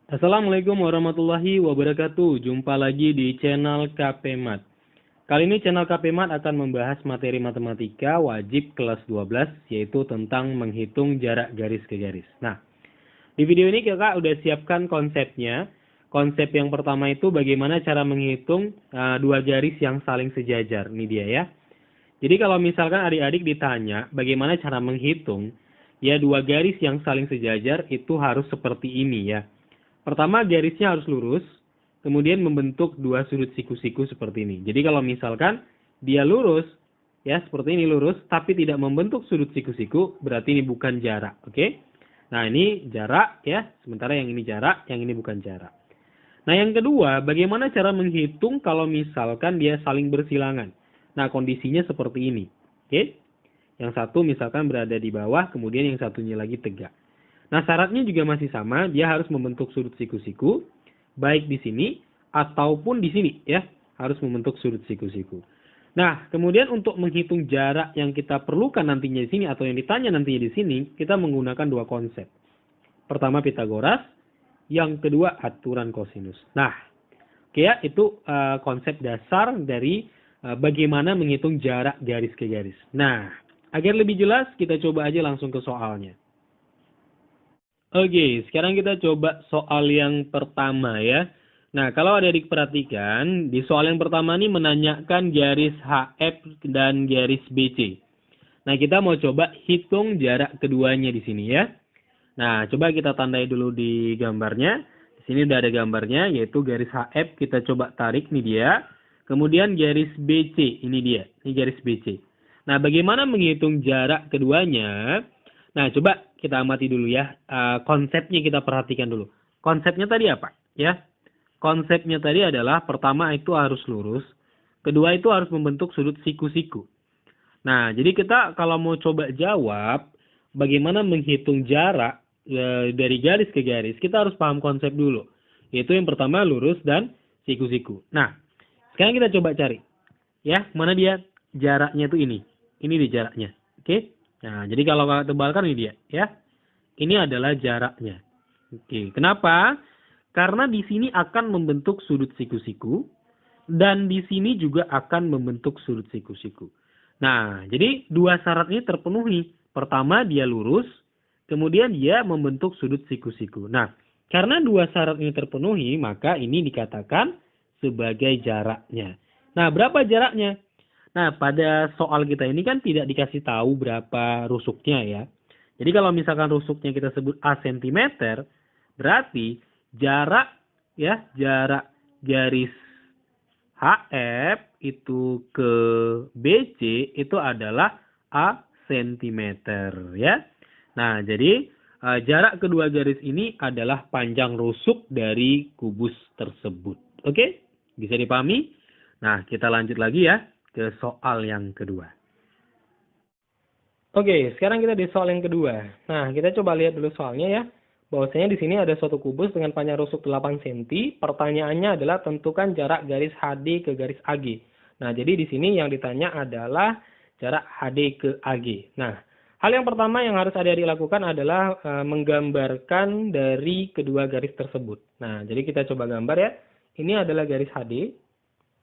Assalamualaikum warahmatullahi wabarakatuh. Jumpa lagi di channel KP Mat. Kali ini channel KP Mat akan membahas materi matematika wajib kelas 12, yaitu tentang menghitung jarak garis ke garis. Nah, di video ini kakak udah siapkan konsepnya. Konsep yang pertama itu bagaimana cara menghitung dua garis yang saling sejajar. Ini dia ya. Jadi kalau misalkan adik-adik ditanya bagaimana cara menghitung ya dua garis yang saling sejajar, itu harus seperti ini ya. Pertama, garisnya harus lurus, kemudian membentuk dua sudut siku-siku seperti ini. Jadi kalau misalkan dia lurus, ya seperti ini lurus, tapi tidak membentuk sudut siku-siku, berarti ini bukan jarak, oke? Nah ini jarak ya, sementara yang ini jarak, yang ini bukan jarak. Nah yang kedua, bagaimana cara menghitung kalau misalkan dia saling bersilangan? Nah kondisinya seperti ini, oke? Yang satu misalkan berada di bawah, kemudian yang satunya lagi tegak. Nah, syaratnya juga masih sama, dia harus membentuk sudut siku-siku, baik di sini ataupun di sini ya, harus membentuk sudut siku-siku. Nah, kemudian untuk menghitung jarak yang kita perlukan nantinya di sini atau yang ditanya nantinya di sini, kita menggunakan dua konsep. Pertama Pitagoras, yang kedua aturan kosinus. Nah, oke ya, itu konsep dasar dari bagaimana menghitung jarak garis ke garis. Nah, agar lebih jelas, kita coba aja langsung ke soalnya. Oke, sekarang kita coba soal yang pertama ya. Nah, kalau adik perhatikan, di soal yang pertama ini menanyakan garis HF dan garis BC. Nah, kita mau coba hitung jarak keduanya di sini ya. Nah, coba kita tandai dulu di gambarnya. Di sini udah ada gambarnya, yaitu garis HF kita coba tarik, nih dia. Kemudian garis BC, ini dia, ini garis BC. Nah, bagaimana menghitung jarak keduanya? Nah, coba kita amati dulu ya. Konsepnya kita perhatikan dulu. Konsepnya tadi apa? Ya, konsepnya tadi adalah pertama itu harus lurus. Kedua itu harus membentuk sudut siku-siku. Nah, jadi kita kalau mau coba jawab bagaimana menghitung jarak dari garis ke garis, kita harus paham konsep dulu. Yaitu yang pertama lurus dan siku-siku. Nah, sekarang kita coba cari. Ya, mana dia? Jaraknya itu ini. Ini dia jaraknya. Oke? Nah, jadi kalau tebalkan ini dia, ya. Ini adalah jaraknya. Oke, kenapa? Karena di sini akan membentuk sudut siku-siku dan di sini juga akan membentuk sudut siku-siku. Nah, jadi dua syarat ini terpenuhi. Pertama, dia lurus, kemudian dia membentuk sudut siku-siku. Nah, karena dua syarat ini terpenuhi, maka ini dikatakan sebagai jaraknya. Nah, berapa jaraknya? Nah, pada soal kita ini kan tidak dikasih tahu berapa rusuknya ya. Jadi kalau misalkan rusuknya kita sebut A cm, berarti jarak ya, jarak garis HF itu ke BC itu adalah A cm ya. Nah, jadi jarak kedua garis ini adalah panjang rusuk dari kubus tersebut. Oke? Bisa dipahami? Nah, kita lanjut lagi ya ke soal yang kedua. Oke, sekarang kita di soal yang kedua. Nah, kita coba lihat dulu soalnya ya. Bahwasanya di sini ada suatu kubus dengan panjang rusuk 8 cm. Pertanyaannya adalah tentukan jarak garis HD ke garis AG. Nah, jadi di sini yang ditanya adalah jarak HD ke AG. Nah, hal yang pertama yang harus adik-adik lakukan adalah menggambarkan dari kedua garis tersebut. Nah, jadi kita coba gambar ya. Ini adalah garis HD.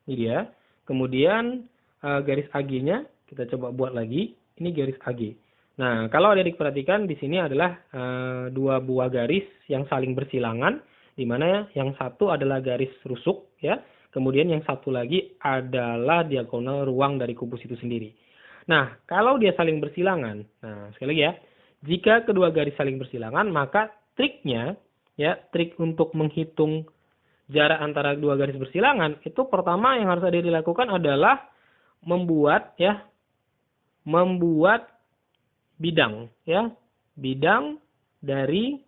Ini dia. Kemudian garis AG-nya kita coba buat lagi. Ini garis AG. Nah, kalau adik perhatikan di sini adalah dua buah garis yang saling bersilangan, di mana yang satu adalah garis rusuk ya. Kemudian yang satu lagi adalah diagonal ruang dari kubus itu sendiri. Nah, kalau dia saling bersilangan, nah sekali lagi ya, jika kedua garis saling bersilangan, maka triknya ya, trik untuk menghitung jarak antara dua garis bersilangan itu pertama yang harus ada dilakukan adalah membuat bidang ya, bidang dari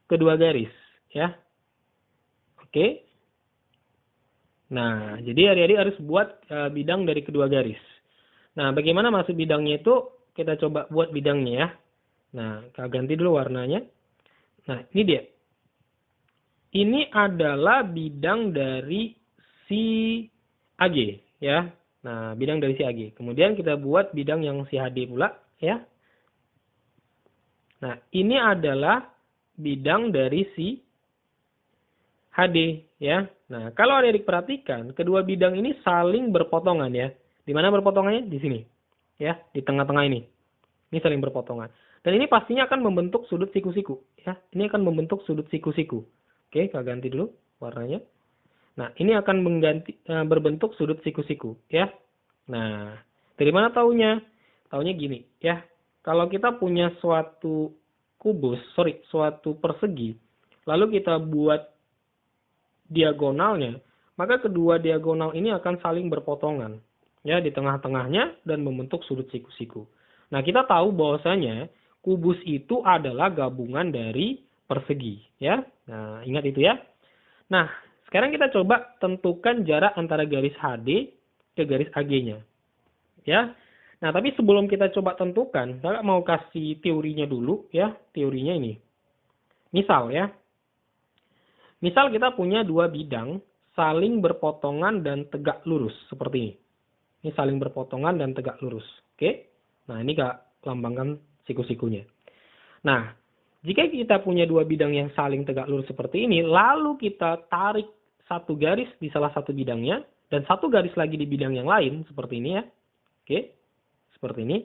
kedua garis ya. Oke. Nah, jadi adik-adik harus buat bidang dari kedua garis. Nah, bagaimana maksud bidangnya itu? Kita coba buat bidangnya ya. Nah, kita ganti dulu warnanya. Nah, ini dia. Ini adalah bidang dari si AG ya. Nah, bidang dari si AG. Kemudian kita buat bidang yang si HD pula ya. Nah, ini adalah bidang dari si HD ya. Nah, kalau adik-adik perhatikan, kedua bidang ini saling berpotongan ya. Di mana berpotongannya? Di sini. Ya, di tengah-tengah ini. Ini saling berpotongan. Dan ini pastinya akan membentuk sudut siku-siku ya. Ini akan membentuk sudut siku-siku. Oke, Kak ganti dulu warnanya. Nah, ini akan berbentuk sudut siku-siku ya. Nah, dari mana taunya? Taunya gini ya. Kalau kita punya suatu suatu persegi, lalu kita buat diagonalnya, maka kedua diagonal ini akan saling berpotongan ya di tengah-tengahnya dan membentuk sudut siku-siku. Nah, kita tahu bahwasanya kubus itu adalah gabungan dari persegi ya. Nah, ingat itu ya. Nah, sekarang kita coba tentukan jarak antara garis HD ke garis AG-nya. Ya. Nah, tapi sebelum kita coba tentukan, saya mau kasih teorinya dulu ya. Teorinya ini. Misal ya. Misal kita punya dua bidang saling berpotongan dan tegak lurus seperti ini. Ini saling berpotongan dan tegak lurus. Oke. Nah, ini Kak lambangkan siku-sikunya. Nah, jika kita punya dua bidang yang saling tegak lurus seperti ini, lalu kita tarik satu garis di salah satu bidangnya dan satu garis lagi di bidang yang lain seperti ini ya. Oke. Seperti ini.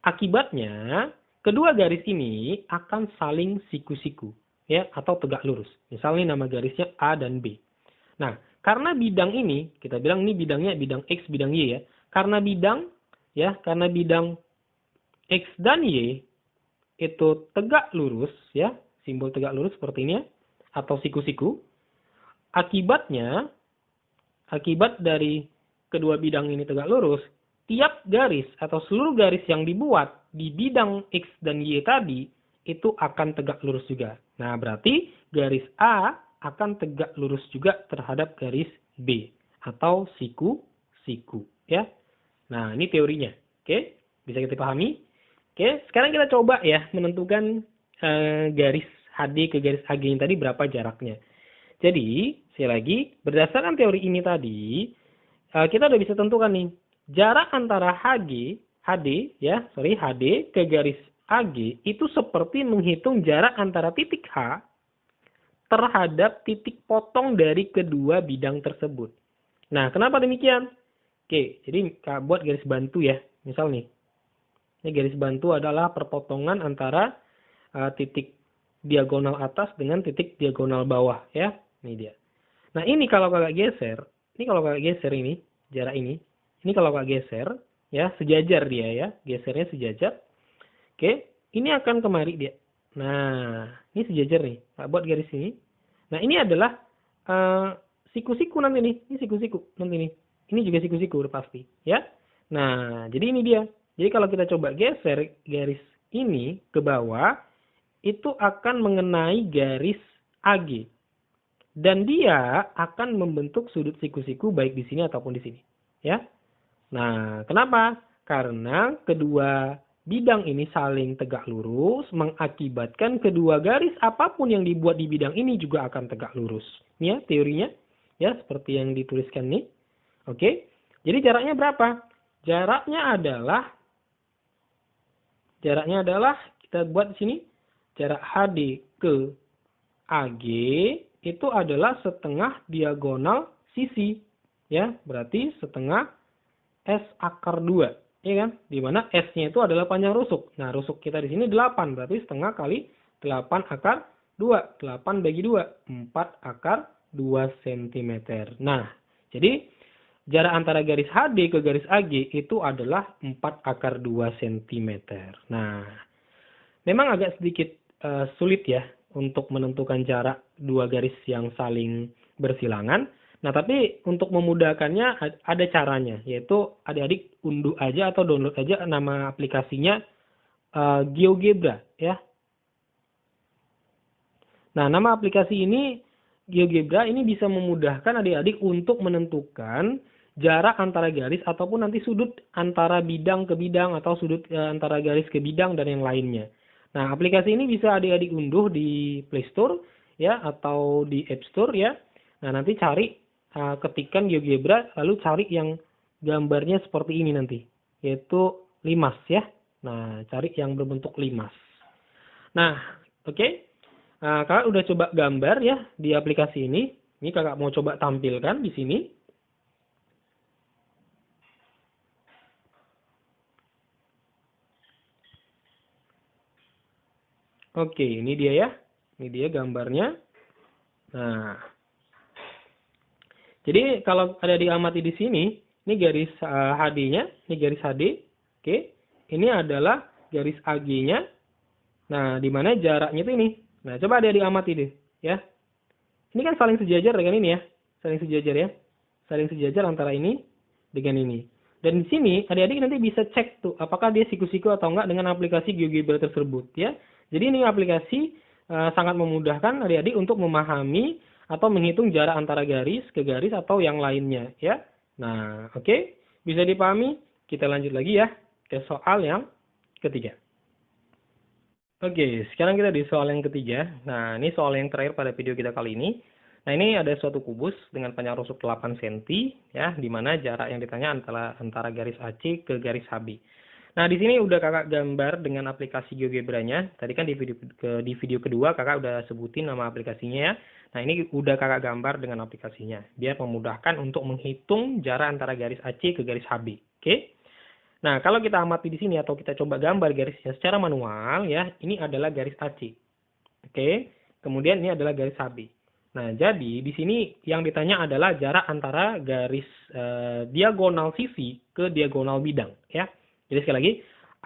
Akibatnya, kedua garis ini akan saling siku-siku ya atau tegak lurus. Misalnya nama garisnya A dan B. Nah, karena bidang ini, kita bilang ini bidangnya bidang X, bidang Y ya. Karena bidang X dan Y itu tegak lurus ya, simbol tegak lurus seperti ini ya, atau siku-siku. Akibat dari kedua bidang ini tegak lurus, tiap garis atau seluruh garis yang dibuat di bidang X dan Y tadi itu akan tegak lurus juga. Nah, berarti garis A akan tegak lurus juga terhadap garis B atau siku-siku ya. Nah, ini teorinya. Oke, bisa kita pahami? Oke, sekarang kita coba ya menentukan garis HD ke garis AG yang tadi berapa jaraknya. Jadi, sekali lagi, berdasarkan teori ini tadi, kita udah bisa tentukan nih, jarak antara HD ke garis AG itu seperti menghitung jarak antara titik H terhadap titik potong dari kedua bidang tersebut. Nah, kenapa demikian? Oke, jadi Kak buat garis bantu ya. Misal nih, ini garis bantu adalah perpotongan antara titik diagonal atas dengan titik diagonal bawah ya. Ini dia. Nah, ini kalau Kakak geser, ini jarak ini kalau Kakak geser ya, sejajar dia ya, gesernya sejajar. Oke, ini akan kemari dia. Nah, ini sejajar nih. Kak buat garis ini. Nah, ini adalah siku-siku nanti nih. Ini siku-siku nanti nih. Ini juga siku-siku udah pasti, ya. Nah, jadi ini dia. Jadi kalau kita coba geser garis ini ke bawah, itu akan mengenai garis AG. Dan dia akan membentuk sudut siku-siku baik di sini ataupun di sini, ya. Nah, kenapa? Karena kedua bidang ini saling tegak lurus, mengakibatkan kedua garis apapun yang dibuat di bidang ini juga akan tegak lurus. Ya, teorinya. Ya, seperti yang dituliskan nih. Oke. Jadi jaraknya berapa? Jaraknya adalah kita buat di sini. Jarak HD ke AG itu adalah setengah diagonal sisi. Ya, berarti setengah S akar 2. Ya kan? Di mana S-nya itu adalah panjang rusuk. Nah, rusuk kita di sini 8. Berarti setengah kali 8 akar 2. 8 bagi 2. 4 akar 2 cm. Nah, jadi jarak antara garis HD ke garis AG itu adalah 4 akar 2 cm. Nah, memang agak sedikit sulit ya untuk menentukan jarak dua garis yang saling bersilangan. Nah, tapi untuk memudahkannya ada caranya, yaitu adik-adik unduh aja atau download aja nama aplikasinya GeoGebra ya. Nah, nama aplikasi ini GeoGebra ini bisa memudahkan adik-adik untuk menentukan jarak antara garis ataupun nanti sudut antara bidang ke bidang atau sudut antara garis ke bidang dan yang lainnya. Nah, aplikasi ini bisa adik-adik unduh di Play Store ya atau di App Store ya. Nah, nanti cari ketikan GeoGebra lalu cari yang gambarnya seperti ini nanti, yaitu limas ya. Nah, cari yang berbentuk limas. Nah, oke. Nah, kalian udah coba gambar ya di aplikasi ini. Ini kakak mau coba tampilkan di sini. Oke, ini dia ya. Ini dia gambarnya. Nah, jadi kalau ada diamati di sini, ini garis HD-nya, ini garis HD. Oke, ini adalah garis AG-nya. Nah, di mana jaraknya itu ini. Nah, coba ada diamati deh, ya. Ini kan saling sejajar dengan ini ya. Saling sejajar ya. Saling sejajar antara ini dengan ini. Dan di sini adik-adik nanti bisa cek tuh apakah dia siku-siku atau enggak dengan aplikasi GeoGebra tersebut ya. Jadi ini aplikasi sangat memudahkan adik-adik untuk memahami atau menghitung jarak antara garis ke garis atau yang lainnya ya. Nah, oke. Bisa dipahami? Kita lanjut lagi ya ke soal yang ketiga. Oke, sekarang kita di soal yang ketiga. Nah, ini soal yang terakhir pada video kita kali ini. Nah, ini ada suatu kubus dengan panjang rusuk 8 cm, ya, di mana jarak yang ditanya antara garis AC ke garis HB. Nah, di sini udah kakak gambar dengan aplikasi GeoGebra-nya. Tadi kan di video kedua kakak udah sebutin nama aplikasinya ya. Nah, ini udah kakak gambar dengan aplikasinya. Biar memudahkan untuk menghitung jarak antara garis AC ke garis HB. Oke? Nah, kalau kita amati di sini atau kita coba gambar garisnya secara manual ya, ini adalah garis AC. Oke? Kemudian ini adalah garis HB. Nah, jadi di sini yang ditanya adalah jarak antara garis diagonal sisi ke diagonal bidang, ya. Jadi sekali lagi,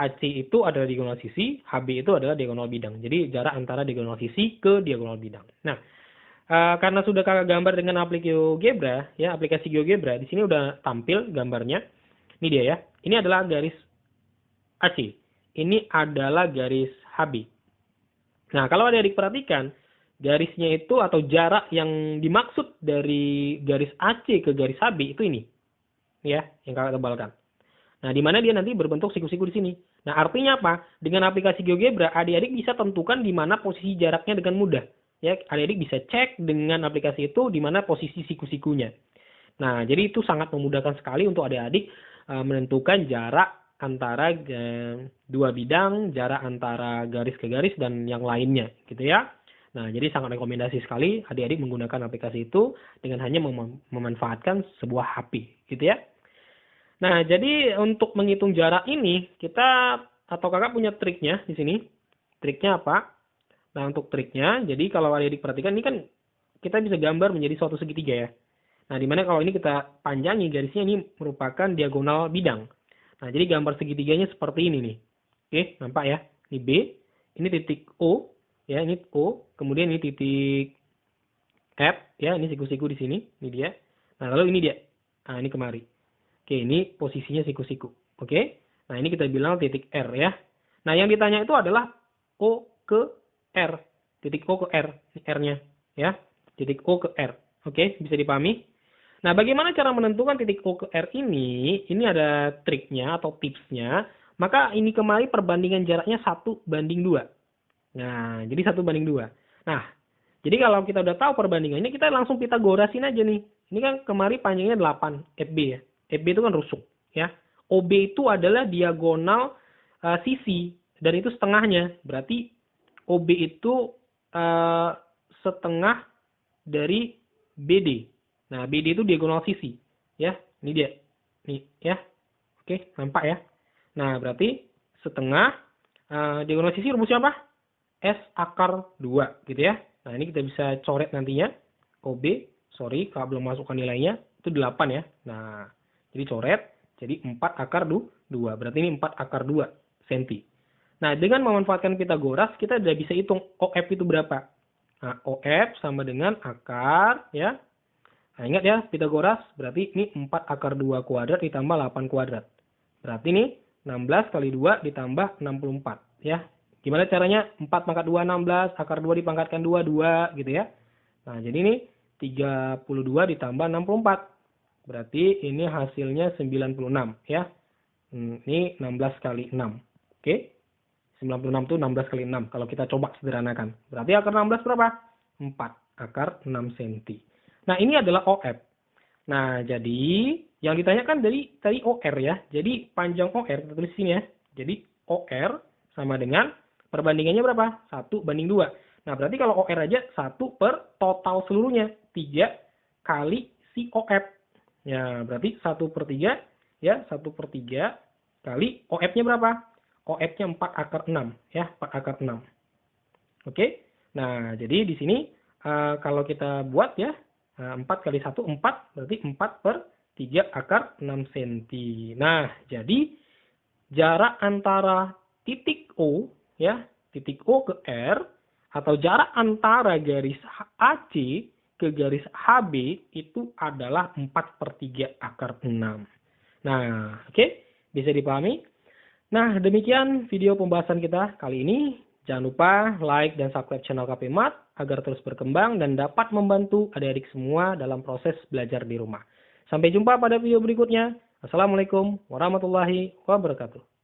AC itu adalah diagonal sisi, HB itu adalah diagonal bidang. Jadi jarak antara diagonal sisi ke diagonal bidang. Nah, karena sudah kakak gambar dengan aplikasi GeoGebra, ya, aplikasi GeoGebra, di sini udah tampil gambarnya. Ini dia ya. Ini adalah garis AC. Ini adalah garis HB. Nah, kalau adik-adik perhatikan, garisnya itu atau jarak yang dimaksud dari garis AC ke garis HB itu ini. Ya, yang kakak tebalkan. Nah, di mana dia nanti berbentuk siku-siku di sini. Nah, artinya apa? Dengan aplikasi GeoGebra, adik-adik bisa tentukan di mana posisi jaraknya dengan mudah. Ya, adik-adik bisa cek dengan aplikasi itu di mana posisi siku-sikunya. Nah, jadi itu sangat memudahkan sekali untuk adik-adik menentukan jarak antara dua bidang, jarak antara garis ke garis dan yang lainnya, gitu ya. Nah, jadi sangat rekomendasi sekali adik-adik menggunakan aplikasi itu dengan hanya memanfaatkan sebuah HP, gitu ya. Nah, jadi untuk menghitung jarak ini, kita atau kakak punya triknya di sini. Triknya apa? Nah, untuk triknya, jadi kalau adik-adik perhatikan, ini kan kita bisa gambar menjadi suatu segitiga ya. Nah, dimana kalau ini kita panjangi garisnya ini merupakan diagonal bidang. Nah, jadi gambar segitiganya seperti ini nih. Oke, nampak ya? Ini B, ini titik O, ya, ini O, kemudian ini titik F, ya, ini siku-siku di sini, ini dia. Nah, lalu ini dia. Nah, ini kemari. Oke, ini posisinya siku-siku. Oke. Nah, ini kita bilang titik R ya. Nah, yang ditanya itu adalah O ke R. Titik O ke R, R-nya ya. Titik O ke R. Oke, bisa dipahami? Nah, bagaimana cara menentukan titik O ke R ini? Ini ada triknya atau tipsnya. Maka ini kemari perbandingan jaraknya 1:2. Nah, jadi 1:2. Nah, jadi kalau kita udah tahu perbandingannya, kita langsung Pitagorasin aja nih. Ini kan kemari panjangnya 8, FB ya. FB itu kan rusuk, ya. OB itu adalah diagonal sisi, dan itu setengahnya. Berarti OB itu setengah dari BD. Nah, BD itu diagonal sisi, ya. Ini dia. Nih, ya. Oke, nampak ya. Nah, berarti setengah diagonal sisi rumusnya apa? S akar 2, gitu ya. Nah, ini kita bisa coret nantinya. OB, sorry, kalau belum masukkan nilainya, itu 8 ya. Nah, jadi coret, jadi 4 akar 2. Berarti ini 4 akar 2 cm. Nah, dengan memanfaatkan Pitagoras, kita sudah bisa hitung OF itu berapa. Nah, OF sama dengan akar, ya. Nah, ingat ya, Pitagoras, berarti ini 4 akar 2 kuadrat ditambah 8 kuadrat. Berarti ini 16 kali 2 ditambah 64, ya. Gimana caranya? 4 pangkat 2, 16, akar 2 dipangkatkan 2, 2, gitu ya. Nah, jadi ini 32 ditambah 64. Berarti ini hasilnya 96 ya. Ini 16 kali 6. Oke. 96 itu 16 kali 6. Kalau kita coba sederhanakan. Berarti akar 16 berapa? 4. Akar 6 cm. Nah, ini adalah OF. Nah, jadi yang ditanyakan dari tadi OR ya. Jadi panjang OR, kita tulis sini ya. Jadi OR sama dengan perbandingannya berapa? 1:2. Nah, berarti kalau OR aja 1 per total seluruhnya. 3 kali si OF. Ya, berarti 1/3 ya, 1/3 kali OF-nya berapa? OF-nya 4/6 ya, 4/6. Oke. Nah, jadi di sini kalau kita buat ya, 4 kali 1 4, berarti 4/3/6 cm. Nah, jadi jarak antara titik O ya, titik O ke R, atau jarak antara garis AC ke garis HB itu adalah 4/3/6. Nah, oke, bisa dipahami? Nah, demikian video pembahasan kita kali ini. Jangan lupa like dan subscribe channel KP Mat agar terus berkembang dan dapat membantu adik-adik semua dalam proses belajar di rumah. Sampai jumpa pada video berikutnya. Assalamualaikum warahmatullahi wabarakatuh.